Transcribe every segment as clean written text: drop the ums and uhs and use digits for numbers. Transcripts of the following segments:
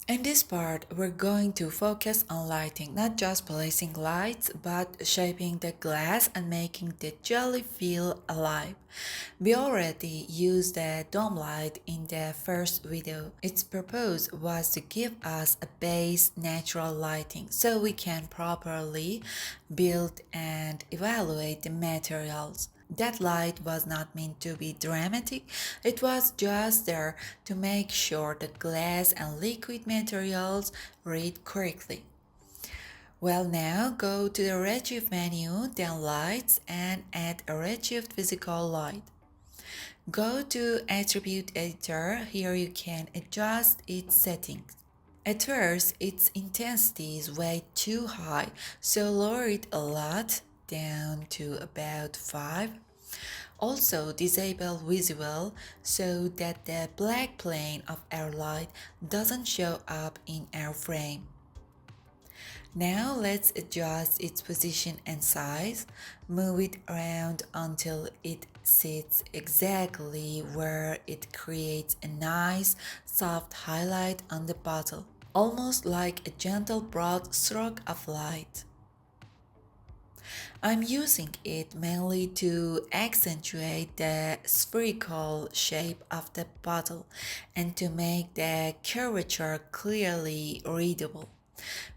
In this part, we're going to focus on lighting, not just placing lights, but shaping the glass and making the jelly feel alive. We already used the dome light in the first video. Its purpose was to give us a base natural lighting so we can properly build and evaluate the materials. That light was not meant to be dramatic, it was just there to make sure the glass and liquid materials read correctly. Well, now go to the Redshift menu, then Lights, and add a Redshift physical light. Go to Attribute Editor, here you can adjust its settings. At first, its intensity is way too high, so lower it a lot, down to about 5. Also disable visual so that the black plane of our light doesn't show up in our frame. Now let's adjust its position and size. Move it around until it sits exactly where it creates a nice soft highlight on the bottle, almost like a gentle broad stroke of light. I'm using it mainly to accentuate the spherical shape of the bottle and to make the curvature clearly readable.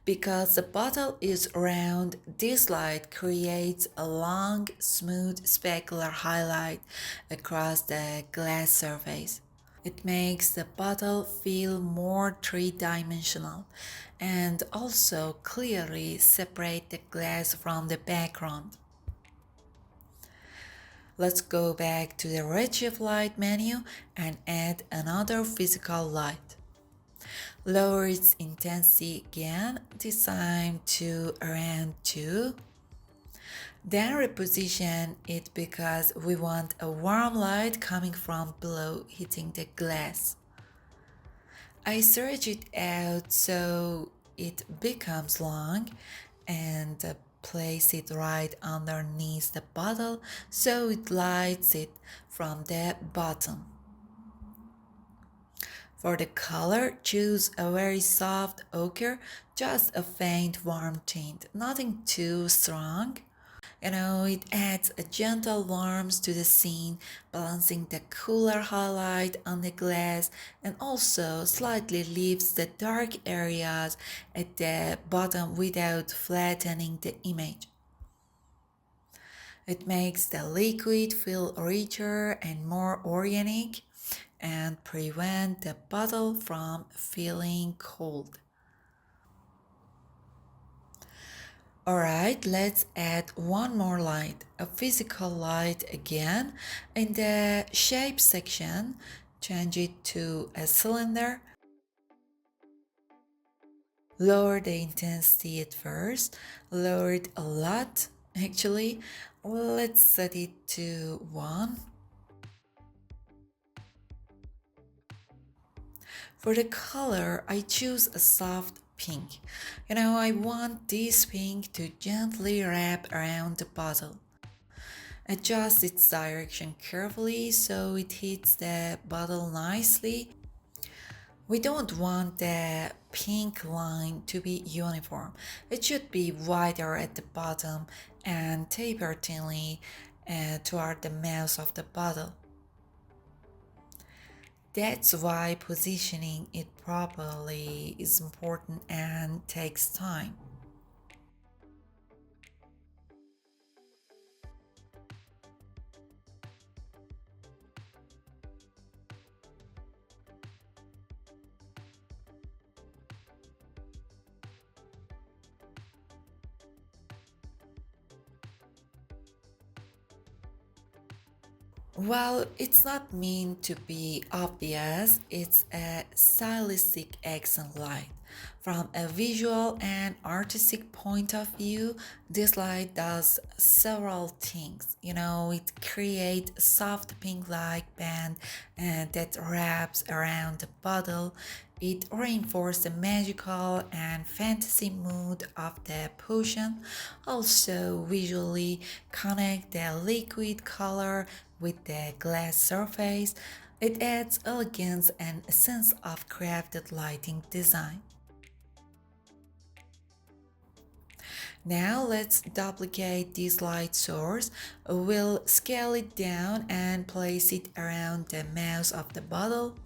Because the bottle is round, this light creates a long, smooth specular highlight across the glass surface. It makes the bottle feel more three-dimensional and also clearly separate the glass from the background. Let's go back to the Redshift light menu and add another physical light. Lower its intensity again, this time to around 2. Then reposition it because we want a warm light coming from below hitting the glass. I stretch it out so it becomes long and place it right underneath the bottle so it lights it from the bottom. For the color, choose a very soft ochre, just a faint warm tint, nothing too strong. It adds a gentle warmth to the scene, balancing the cooler highlight on the glass and also slightly lifts the dark areas at the bottom without flattening the image. It makes the liquid feel richer and more organic and prevent the bottle from feeling cold. Alright, let's add one more light, a physical light again. In the shape section, change it to a cylinder. Lower the intensity at first, lower it a lot actually. Let's set it to 1. For the color, I choose a soft pink. I want this pink to gently wrap around the bottle. Adjust its direction carefully so it hits the bottle nicely. We don't want the pink line to be uniform. It should be wider at the bottom and taper thinly toward the mouth of the bottle. That's why positioning it properly is important and takes time. Well, it's not meant to be obvious, it's a stylistic accent light. From a visual and artistic point of view, this light does several things. It creates a soft pink-like band that wraps around the bottle. It reinforces the magical and fantasy mood of the potion. Also, visually connect the liquid color with the glass surface. It adds elegance and a sense of crafted lighting design. Now let's duplicate this light source. We'll scale it down and place it around the mouth of the bottle.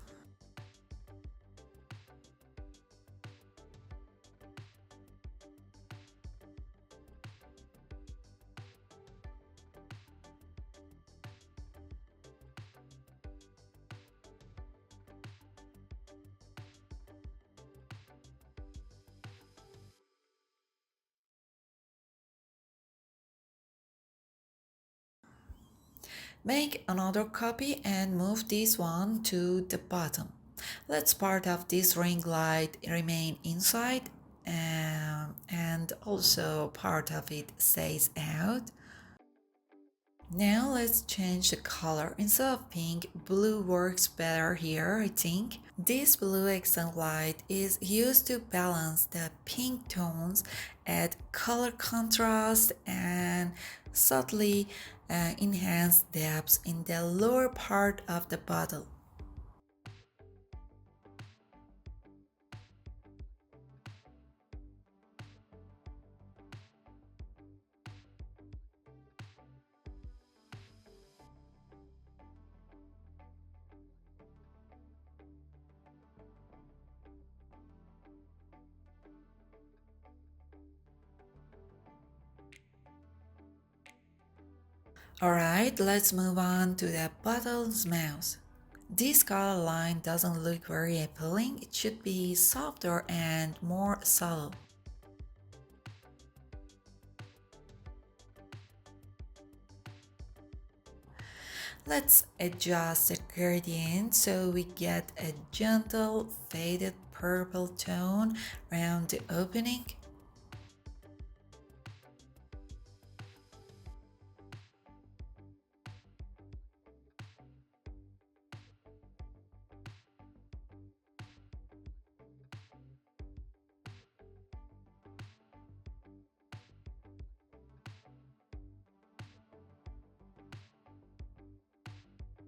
Make another copy and move this one to the bottom. Let part of this ring light remain inside and also part of it stays out. Now let's change the color. Instead of pink, blue works better here, I think. This blue accent light is used to balance the pink tones, add color contrast, and subtly enhance depth in the lower part of the bottle. Alright, let's move on to the bottle's mouth. This color line doesn't look very appealing, it should be softer and more subtle. Let's adjust the gradient so we get a gentle faded purple tone around the opening.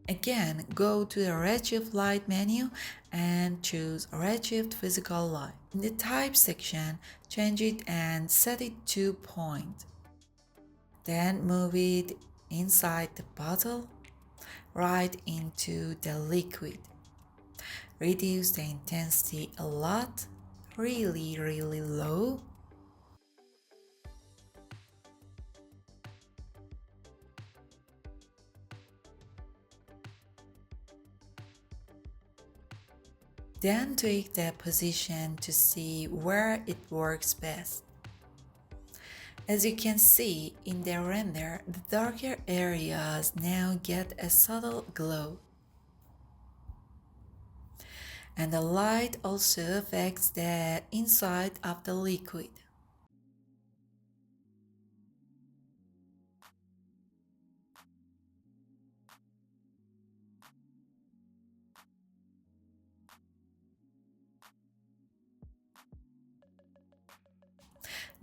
Again, go to the Redshift Light menu and choose Redshift Physical Light. In the Type section, change it and set it to point. Then move it inside the bottle, right into the liquid. Reduce the intensity a lot, really low. Then tweak the position to see where it works best. As you can see in the render, the darker areas now get a subtle glow. And the light also affects the inside of the liquid.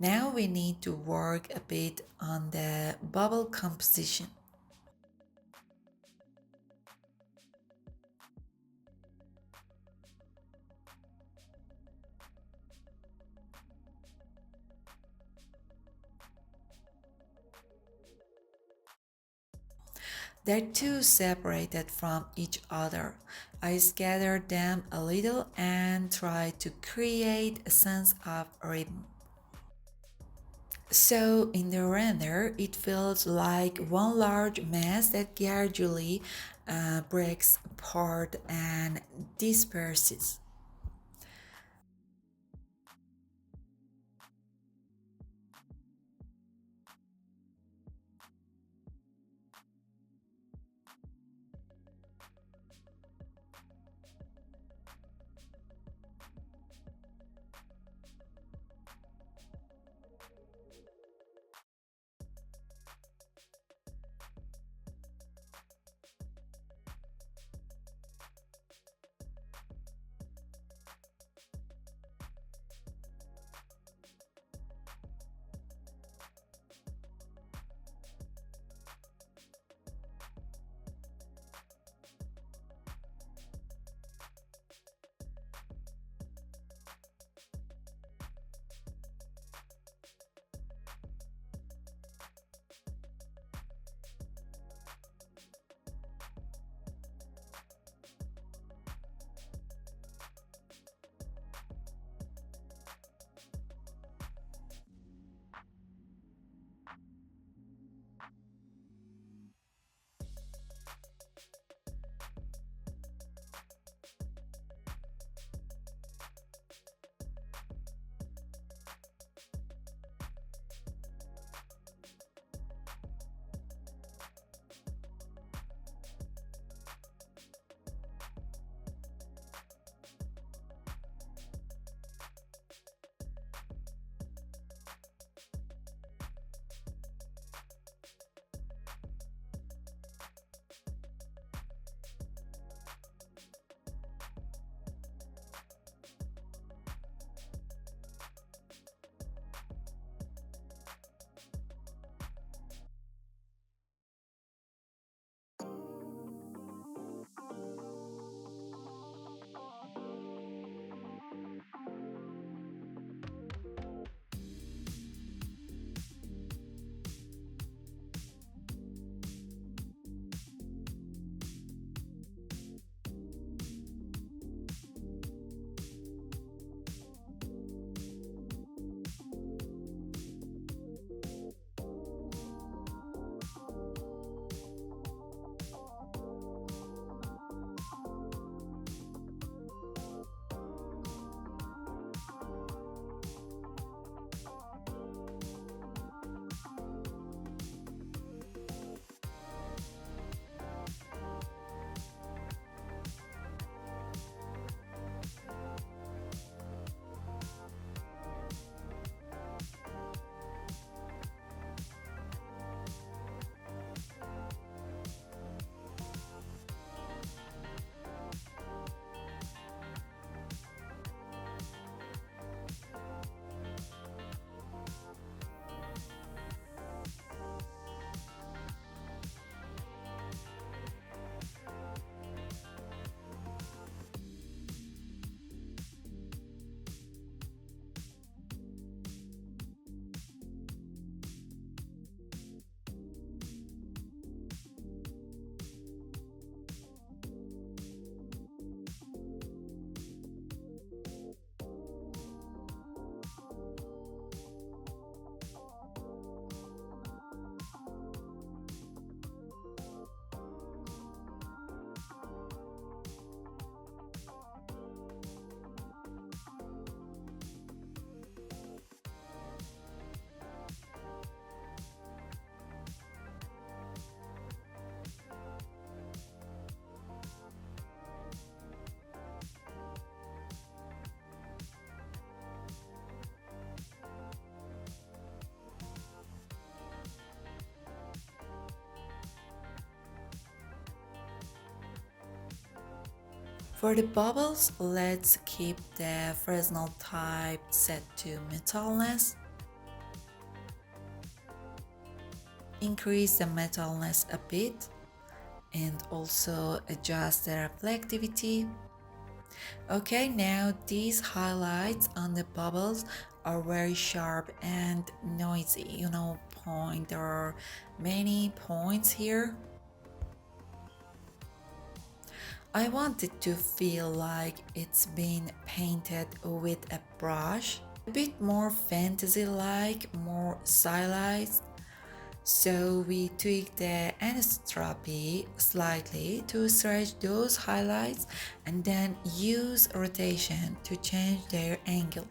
Now we need to work a bit on the bubble composition. They're too separated from each other. I scattered them a little and tried to create a sense of rhythm. So in the render, it feels like one large mass that gradually breaks apart and disperses. For the bubbles, let's keep the Fresnel type set to metalness. Increase the metalness a bit and also adjust the reflectivity. Okay, now these highlights on the bubbles are very sharp and noisy. There are many points here. I want it to feel like it's been painted with a brush, a bit more fantasy-like, more stylized. So we tweak the anisotropy slightly to stretch those highlights and then use rotation to change their angle.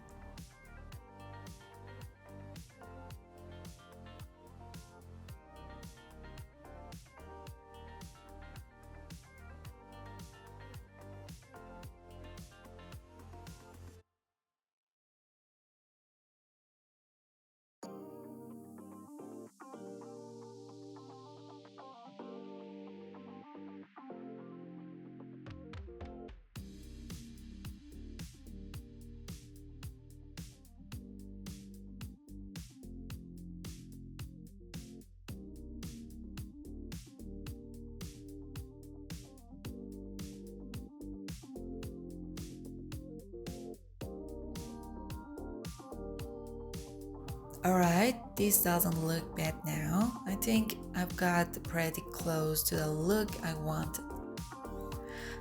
Alright, this doesn't look bad now. I think I've got pretty close to the look I wanted.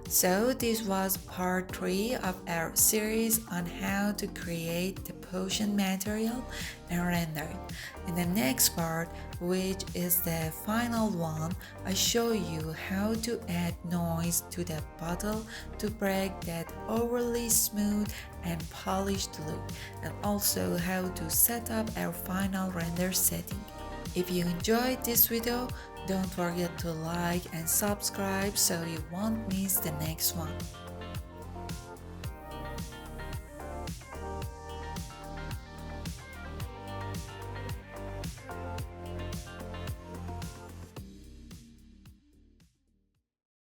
So this was part 3 of our series on how to create the potion material and render it. In the next part, which is the final one, I show you how to add noise to the bottle to break that overly smooth and polished look, and also how to set up our final render setting. If you enjoyed this video, don't forget to like and subscribe so you won't miss the next one.